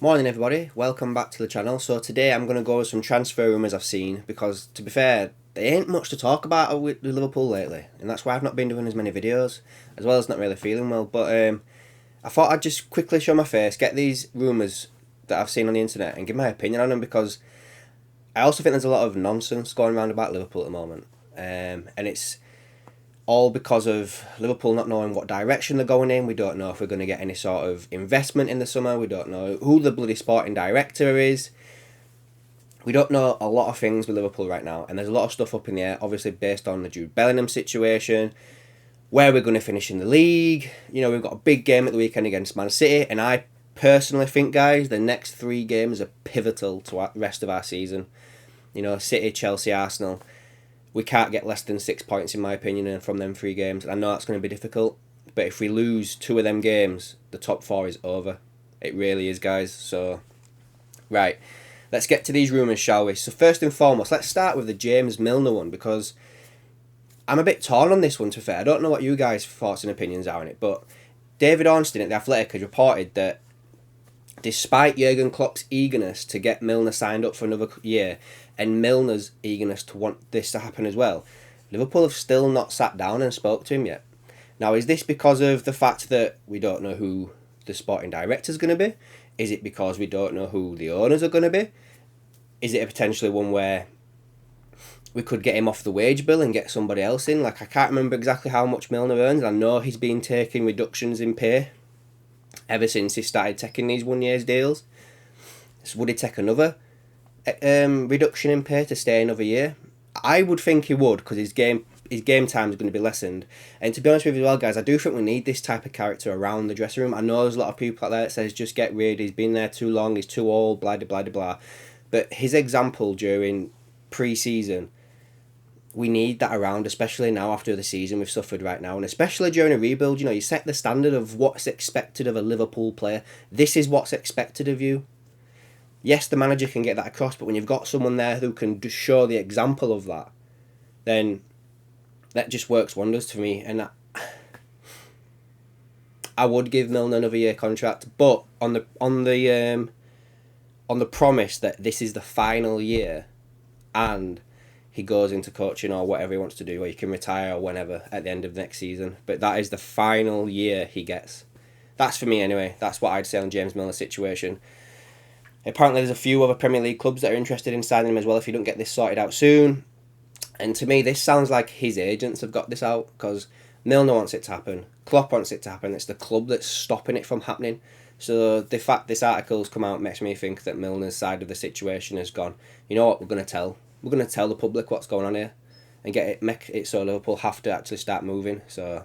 Morning everybody, welcome back to the channel. So today I'm going to go over some transfer rumours I've seen because to be fair, there ain't much to talk about with Liverpool lately and that's why I've not been doing as many videos as well as not really feeling well. But I thought I'd just quickly show my face, get these rumours that I've seen on the internet and give my opinion on them because I also think there's a lot of nonsense going around about Liverpool at the moment, and it's all because of Liverpool not knowing what direction they're going in. We don't know if we're going to get any sort of investment in the summer. We don't know who the bloody sporting director is. We don't know a lot of things with Liverpool right now, and there's a lot of stuff up in the air, obviously based on the Jude Bellingham situation, where we're going to finish in the league. You know, we've got a big game at the weekend against Man City, and I personally think, guys, the next three games are pivotal to the rest of our season. You know, City, Chelsea, Arsenal. We can't get less than 6 points, in my opinion, from them three games. I know that's going to be difficult, but if we lose two of them games, the top four is over. It really is, guys. So, right, let's get to these rumours, shall we? So first and foremost, let's start with the James Milner one, because I'm a bit torn on this one, to be fair. I don't know what you guys' thoughts and opinions are on it, but David Ornstein at The Athletic has reported that despite Jurgen Klopp's eagerness to get Milner signed up for another year and Milner's eagerness to want this to happen as well, Liverpool have still not sat down and spoke to him yet. Now, is this because of the fact that we don't know who the sporting director is going to be? Is it because we don't know who the owners are going to be? Is it a potentially one where we could get him off the wage bill and get somebody else in? Like, I can't remember exactly how much Milner earns. I know he's been taking reductions in pay ever since he started taking these 1 year's deals. So would he take another reduction in pay to stay another year? I would think he would, because his game time is going to be lessened. And to be honest with you as well, guys, I do think we need this type of character around the dressing room. I know there's a lot of people out there that says just get rid, he's been there too long, he's too old, blah, blah, blah, blah. But his example during pre-season, we need that around, especially now after the season we've suffered right now, and especially during a rebuild. You know, you set the standard of what's expected of a Liverpool player. This is what's expected of you. Yes, the manager can get that across, but when you've got someone there who can just show the example of that, then that just works wonders for me. And I would give Milner another year contract, but on the promise that this is the final year, and he goes into coaching or whatever he wants to do, or he can retire or whenever at the end of next season. But that is the final year he gets. That's for me anyway. That's what I'd say on James Milner's situation. Apparently there's a few other Premier League clubs that are interested in signing him as well if he don't get this sorted out soon. And to me, this sounds like his agents have got this out, because Milner wants it to happen. Klopp wants it to happen. It's the club that's stopping it from happening. So the fact this article's come out makes me think that Milner's side of the situation has gone, you know what, we're going to tell the public what's going on here and make it so Liverpool have to actually start moving. So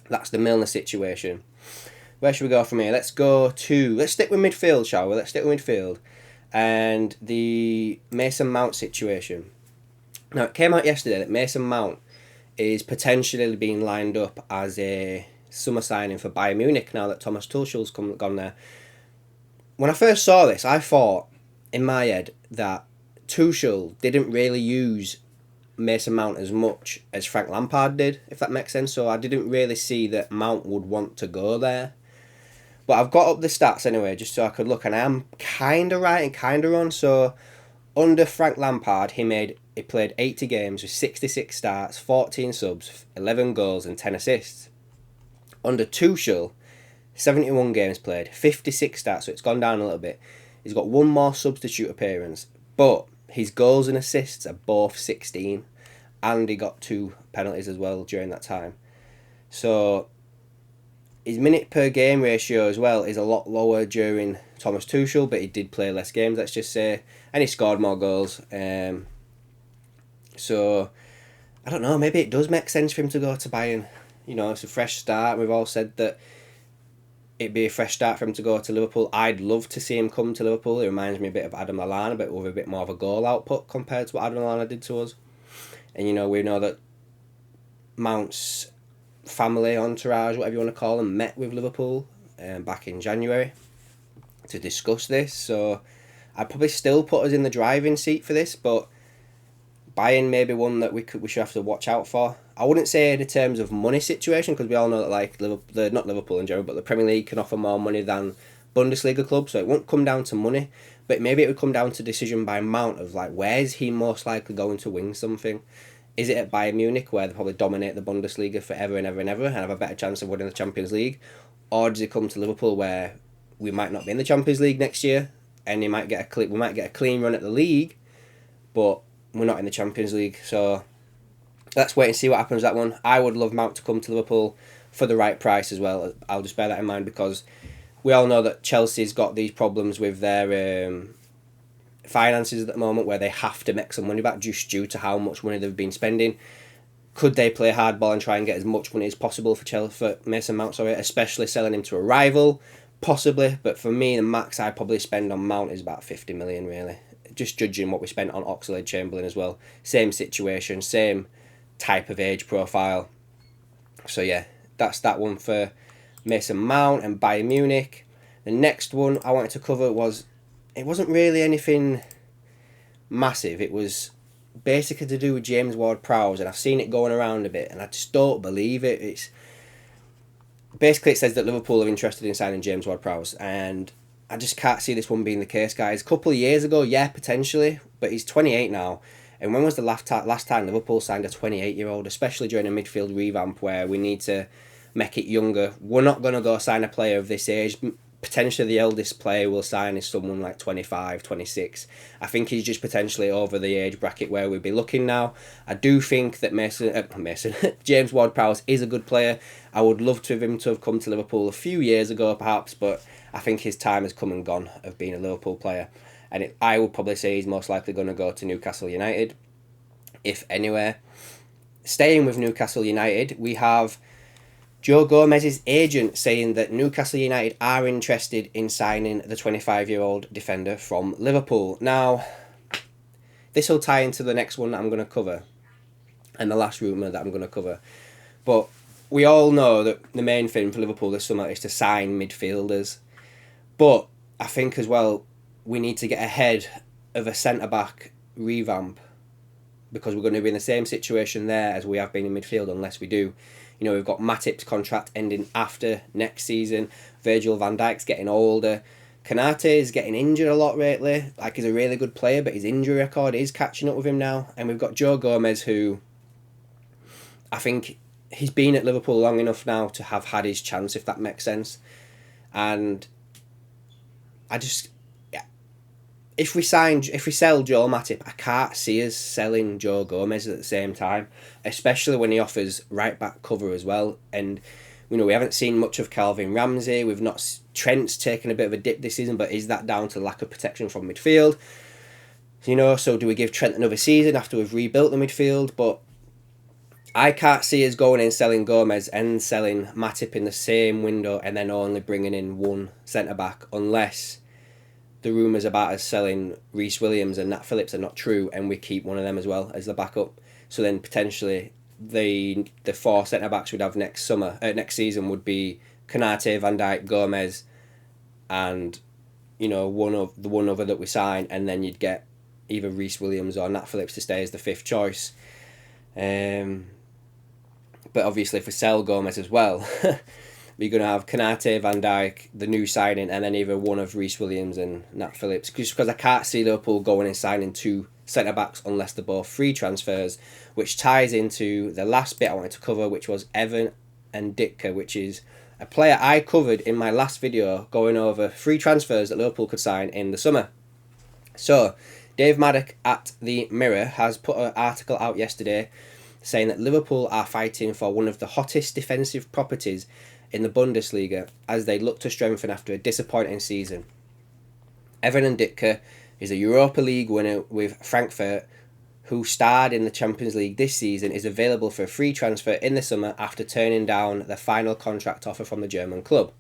that's the Milner situation. Where should we go from here? Let's stick with midfield, shall we? Let's stick with midfield and the Mason Mount situation. Now, it came out yesterday that Mason Mount is potentially being lined up as a summer signing for Bayern Munich now that Thomas Tuchel's gone there. When I first saw this, I thought in my head that Tuchel didn't really use Mason Mount as much as Frank Lampard did, if that makes sense. So I didn't really see that Mount would want to go there. But I've got up the stats anyway, just so I could look, and I am kind of right and kind of wrong. So under Frank Lampard, he played 80 games with 66 starts, 14 subs, 11 goals and 10 assists. Under Tuchel, 71 games played, 56 starts, so it's gone down a little bit. He's got one more substitute appearance, but his goals and assists are both 16, and he got 2 penalties as well during that time. So his minute per game ratio as well is a lot lower during Thomas Tuchel, but he did play less games, let's just say, and he scored more goals. So I don't know, maybe it does make sense for him to go to Bayern. You know, it's a fresh start. We've all said that it'd be a fresh start for him to go to Liverpool. I'd love to see him come to Liverpool. It reminds me a bit of Adam Lallana, but with a bit more of a goal output compared to what Adam Lallana did to us. And, you know, we know that Mount's family, entourage, whatever you want to call them, met with Liverpool back in January to discuss this. So I'd probably still put us in the driving seat for this, but Bayern may be one that we should have to watch out for. I wouldn't say in terms of money situation, because we all know that not Liverpool in general, but the Premier League can offer more money than Bundesliga club, so it won't come down to money, but maybe it would come down to decision by Mount of like, where's he most likely going to win something? Is it at Bayern Munich, where they probably dominate the Bundesliga forever and ever and ever and have a better chance of winning the Champions League? Or does it come to Liverpool, where we might not be in the Champions League next year, and we might get a clean run at the league, but we're not in the Champions League? So let's wait and see what happens with that one. I would love Mount to come to Liverpool for the right price as well. I'll just bear that in mind, because we all know that Chelsea's got these problems with their finances at the moment, where they have to make some money back just due to how much money they've been spending. Could they play hardball and try and get as much money as possible for Mason Mount, especially selling him to a rival? Possibly, but for me, the max I'd probably spend on Mount is about 50 million, really. Just judging what we spent on Oxlade-Chamberlain as well. Same situation, same type of age profile. So yeah, that's that one for Mason Mount and Bayern Munich. The next one I wanted to cover it wasn't really anything massive. It was basically to do with James Ward-Prowse, and I've seen it going around a bit, and I just don't believe it. It says that Liverpool are interested in signing James Ward-Prowse, and I just can't see this one being the case, guys. A couple of years ago, yeah, potentially, but he's 28 now. And when was the last time Liverpool signed a 28-year-old, especially during a midfield revamp where we need to make it younger? We're not going to go sign a player of this age. Potentially the eldest player we'll sign is someone like 25, 26. I think he's just potentially over the age bracket where we'd be looking now. I do think that James Ward-Prowse is a good player. I would love to have come to Liverpool a few years ago perhaps, but I think his time has come and gone of being a Liverpool player. And I would probably say he's most likely going to go to Newcastle United, if anywhere. Staying with Newcastle United, we have Joe Gomez's agent saying that Newcastle United are interested in signing the 25-year-old defender from Liverpool. Now, this will tie into the next one that I'm going to cover, and the last rumour that I'm going to cover. But we all know that the main thing for Liverpool this summer is to sign midfielders. But I think as well, we need to get ahead of a centre-back revamp, because we're going to be in the same situation there as we have been in midfield unless we do. You know, we've got Matip's contract ending after next season. Virgil van Dijk's getting older. Konate is getting injured a lot lately. Like, he's a really good player, but his injury record is catching up with him now. And we've got Joe Gomez, who I think he's been at Liverpool long enough now to have had his chance, if that makes sense. And if we sell Joel Matip, I can't see us selling Joe Gomez at the same time, especially when he offers right back cover as well. And you know, we haven't seen much of Calvin Ramsey. Trent's taken a bit of a dip this season, but is that down to lack of protection from midfield? You know, so do we give Trent another season after we've rebuilt the midfield? But I can't see us going in selling Gomez and selling Matip in the same window and then only bringing in one centre back, unless the rumours about us selling Reece Williams and Nat Phillips are not true, and we keep one of them as well as the backup. So then potentially the four centre backs we'd have next season would be Konate, Van Dijk, Gomez, and you know, one other that we sign, and then you'd get either Reece Williams or Nat Phillips to stay as the fifth choice. But obviously, if we sell Gomez as well, we're going to have Konate, Van Dijk, the new signing, and then either one of Reece Williams and Nat Phillips. Just because I can't see Liverpool going and signing two centre-backs unless they're both free transfers, which ties into the last bit I wanted to cover, which was Evan and Ditka, which is a player I covered in my last video going over free transfers that Liverpool could sign in the summer. So, Dave Maddock at The Mirror has put an article out yesterday saying that Liverpool are fighting for one of the hottest defensive properties in the Bundesliga as they look to strengthen after a disappointing season. Evan Ditka is a Europa League winner with Frankfurt, who starred in the Champions League this season, is available for a free transfer in the summer after turning down the final contract offer from the German club.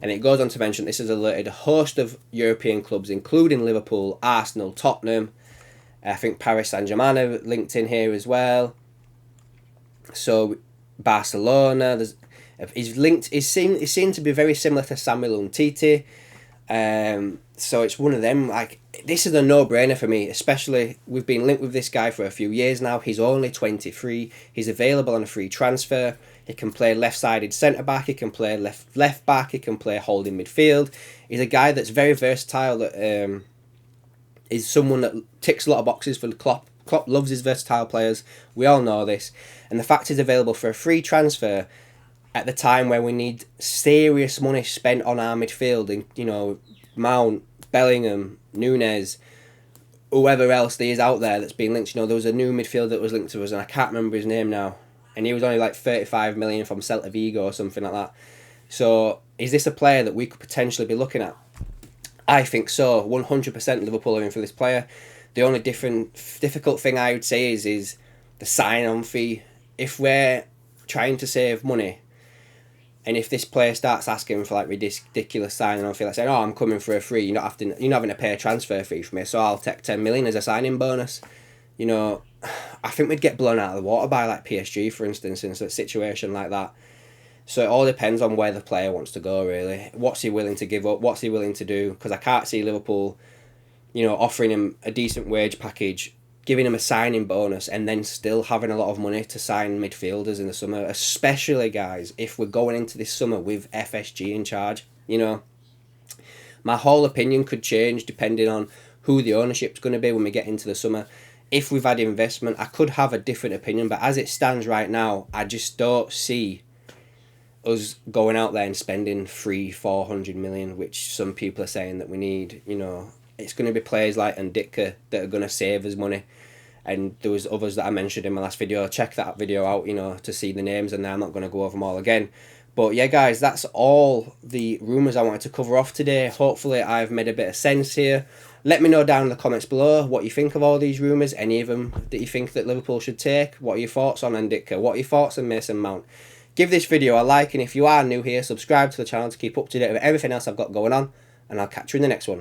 And it goes on to mention this has alerted a host of European clubs, including Liverpool, Arsenal, Tottenham. I think Paris Saint-Germain are linked in here as well. So Barcelona, he's seen to be very similar to Samuel Umtiti. So it's one of them. Like, this is a no-brainer for me, especially we've been linked with this guy for a few years now. He's only 23. He's available on a free transfer. He can play left-sided centre-back, he can play left back, he can play holding midfield. He's a guy that's very versatile, that is someone that ticks a lot of boxes for Klopp. Klopp loves his versatile players. We all know this. And the fact he's available for a free transfer at the time where we need serious money spent on our midfield, and Mount, Bellingham, Nunes, whoever else there is out there that's been linked. There was a new midfielder that was linked to us, and I can't remember his name now. And he was only like 35 million from Celta Vigo or something like that. So is this a player that we could potentially be looking at? I think so. 100% Liverpool are in for this player. The only difficult thing I would say is the sign-on fee. If we're trying to save money, and if this player starts asking for like ridiculous signing-on fee, like saying, "Oh, I'm coming for a free. You're not having to pay a transfer fee for me, so I'll take 10 million as a signing bonus." I think we'd get blown out of the water by like PSG, for instance, in a situation like that. So it all depends on where the player wants to go, really. What's he willing to give up? What's he willing to do? Because I can't see Liverpool, offering him a decent wage package, giving him a signing bonus, and then still having a lot of money to sign midfielders in the summer, especially, guys, if we're going into this summer with FSG in charge. My whole opinion could change depending on who the ownership's going to be when we get into the summer. If we've had investment, I could have a different opinion, but as it stands right now, I just don't see us going out there and spending 400 million, which some people are saying that we need. It's going to be players like Ndicka that are going to save us money, and there was others that I mentioned in my last video. Check that video out, to see the names, and I'm not going to go over them all again. But yeah, guys, that's all the rumours I wanted to cover off today. Hopefully I've made a bit of sense here. Let me know down in the comments below what you think of all these rumours, any of them that you think that Liverpool should take. What are your thoughts on Ndicka? What are your thoughts on Mason Mount? Give this video a like, and if you are new here, subscribe to the channel to keep up to date with everything else I've got going on, and I'll catch you in the next one.